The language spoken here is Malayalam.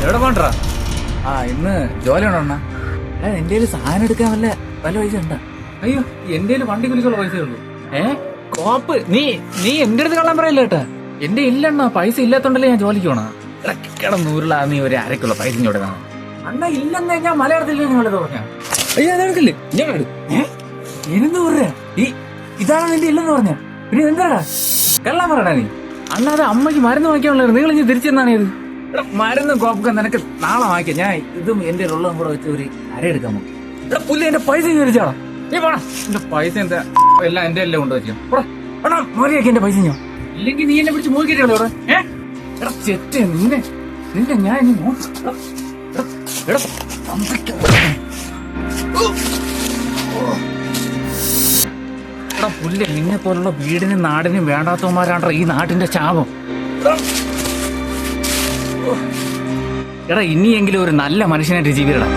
എവിടെ പോണ്ടാ? ഇന്ന് ജോലി ഉണ്ടോ അണ്ണാ? എന്റെ സാധനം എടുക്കാൻ വല്ല പൈസ ഉണ്ടാ? അയ്യോ, എന്റെ വണ്ടി കുലിക്കുള്ള പൈസയേ ഉള്ളൂ. കോപ്പ് നീ എന്റെ അടുത്ത് കള്ളാൻ പറയല്ലേ കേട്ടാ. എന്റെ ഇല്ലണ്ണ, പൈസ ഇല്ലാത്തോണ്ടല്ലേ ഞാൻ ജോലിക്ക് പോണ. കിടന്നൂരില നീ ഒരു അരക്കുള്ള പൈസ ഇങ്ങോട്ട് കാണാം. അണ്ണ ഇല്ലെന്നേ ഞാൻ മലയാളത്തിൽ നിങ്ങളത് പറഞ്ഞ. അയ്യോ അതെടുക്കില്ലേ? ഞാൻ 200 രൂപ. ഇതാണ് നിന്റെ ഇല്ലെന്ന് പറഞ്ഞ. പിന്നെ എന്താടാ കള്ളാൻ പറയടാ നീ? അണ്ണ അത് അമ്മയ്ക്ക് മരുന്ന് വാങ്ങിക്കാനുള്ളത്. നിങ്ങൾ ഇനി തിരിച്ചെന്നാണ് ഇത്? മരുന്ന് കോപ്പൊക്കെ നിനക്ക് നാളെ വാങ്ങിക്കാം. ഞാൻ ഇതും എന്റെ ഉള്ളതും കൂടെ വെച്ച് ഒരു അരയെടുക്കാൻ പോകും. ഇവിടെ പുല്ല് എന്റെ പൈസ ചോദിച്ചാടാ. നീ പോണ. എന്റെ പൈസ എന്താ എല്ലാം എന്റെ എല്ലാം കൊണ്ടുവച്ചു. മോരിയാക്കി എന്റെ പൈസ ഞാൻ. ഇല്ലെങ്കിൽ നീ എന്നെ പിടിച്ച് മൂക്കിട്ടല്ലോ ഇവിടെ. ചെറ്റേ നിന്നെ ഞാൻ ഇനി പുല്ല് നിന്നെ പോലുള്ള വീടിനും നാടിനും വേണ്ടാത്തവന്മാരാണ്ട ഈ നാട്ടിന്റെ ശാപം. എടാ ഇനിയെങ്കിലും ഒരു നല്ല മനുഷ്യനായിട്ട് ജീവിക്കടാ.